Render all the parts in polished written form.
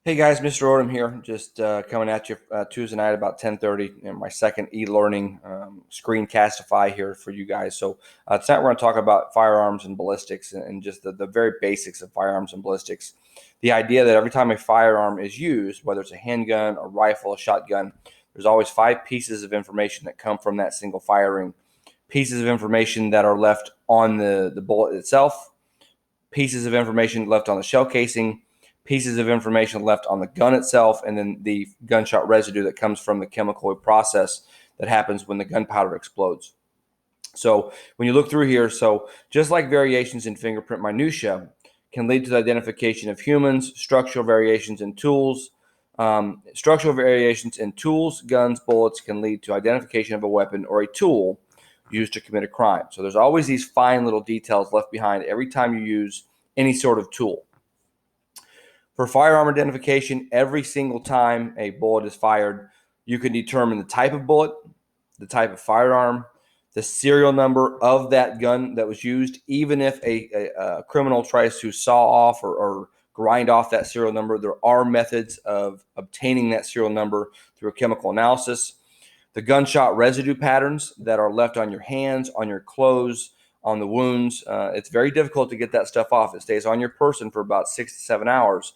Hey guys, Mr. Odom here, just coming at you Tuesday night about 10:30, and my second e-learning screencastify here for you guys. So tonight we're going to talk about firearms and ballistics and just the very basics of firearms and ballistics. The idea that every time a firearm is used, whether it's a handgun, a rifle, a shotgun, there's always 5 pieces of information that come from that single firing. Pieces of information that are left on the bullet itself, pieces of information left on the shell casing, pieces of information left on the gun itself, and then the gunshot residue that comes from the chemical process that happens when the gunpowder explodes. So when you look through here, so just like variations in fingerprint minutia can lead to the identification of humans, structural variations in tools, guns, bullets can lead to identification of a weapon or a tool used to commit a crime. So there's always these fine little details left behind every time you use any sort of tool. For firearm identification, every single time a bullet is fired, you can determine the type of bullet, the type of firearm, the serial number of that gun that was used. Even if a criminal tries to saw off or grind off that serial number, there are methods of obtaining that serial number through a chemical analysis. The gunshot residue patterns that are left on your hands, on your clothes, on the wounds, it's very difficult to get that stuff off. It stays on your person for about 6 to 7 hours.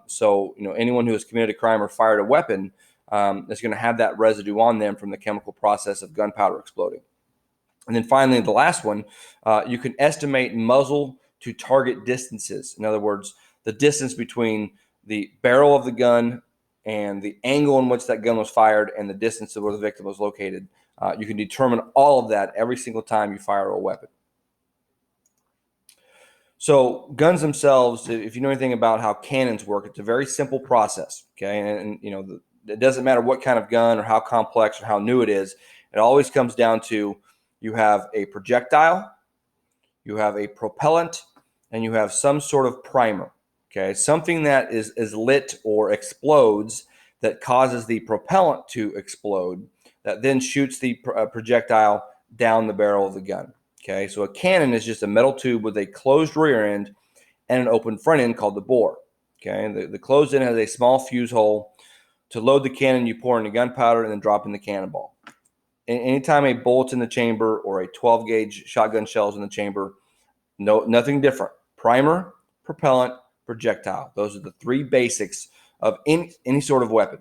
So, anyone who has committed a crime or fired a weapon is going to have that residue on them from the chemical process of gunpowder exploding. And then finally, the last one, you can estimate muzzle to target distances. In other words, the distance between the barrel of the gun and the angle in which that gun was fired and the distance of where the victim was located. You can determine all of that every single time you fire a weapon. So guns themselves, if you know anything about how cannons work, it's a very simple process, okay? And it doesn't matter what kind of gun or how complex or how new it is. It always comes down to you have a projectile, you have a propellant, and you have some sort of primer, okay? Something that is lit or explodes that causes the propellant to explode that then shoots the projectile down the barrel of the gun. Okay, so a cannon is just a metal tube with a closed rear end and an open front end called the bore. Okay, the closed end has a small fuse hole. To load the cannon, you pour in the gunpowder and then drop in the cannonball. Anytime a bullet's in the chamber or a 12 gauge shotgun shell's in the chamber, nothing different. Primer, propellant, projectile. Those are the 3 basics of any sort of weapon.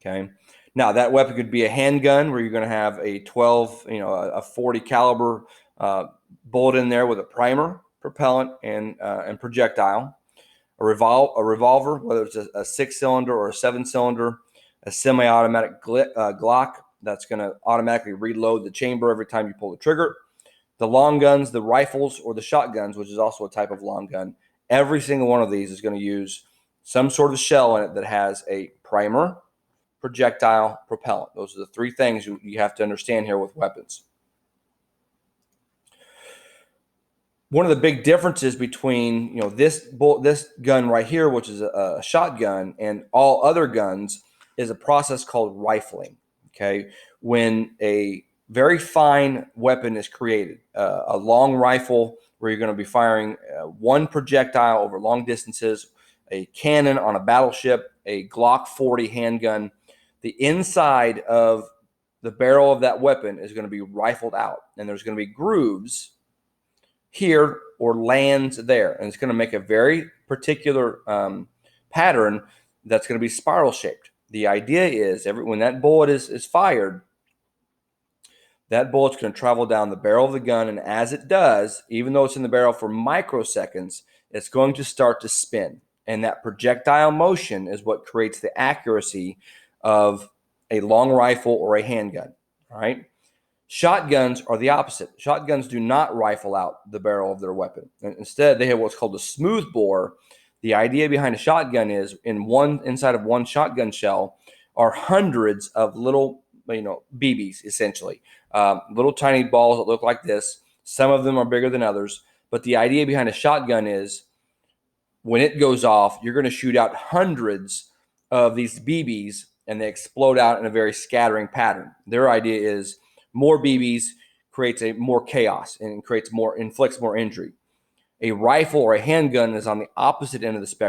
Okay. Now that weapon could be a handgun where you're going to have a 12, a 40 caliber bullet in there with a primer, propellant, and projectile. A revolver, whether it's a 6-cylinder or a 7-cylinder, a semi-automatic Glock that's going to automatically reload the chamber every time you pull the trigger. The long guns, the rifles, or the shotguns, which is also a type of long gun. Every single one of these is going to use some sort of shell in it that has a primer, projectile, propellant. Those are the 3 things you have to understand here with weapons. One of the big differences between this gun right here, which is a shotgun, and all other guns is a process called rifling. Okay, when a very fine weapon is created, a long rifle where you're going to be firing one projectile over long distances, a cannon on a battleship, a Glock 40 handgun, the inside of the barrel of that weapon is going to be rifled out, and there's going to be grooves here or lands there, and it's going to make a very particular pattern that's going to be spiral shaped. The idea is when that bullet is fired, that bullet's going to travel down the barrel of the gun, and as it does, even though it's in the barrel for microseconds, it's going to start to spin, and that projectile motion is what creates the accuracy of a long rifle or a handgun. All right. Shotguns are the opposite. Shotguns do not rifle out the barrel of their weapon. And instead, they have what's called a smooth bore. The idea behind a shotgun is inside of one shotgun shell are hundreds of little, BBs, essentially. Little tiny balls that look like this. Some of them are bigger than others. But the idea behind a shotgun is when it goes off, you're going to shoot out hundreds of these BBs, and they explode out in a very scattering pattern. Their idea is more BBs creates more chaos and inflicts more injury. A rifle or a handgun is on the opposite end of the spectrum.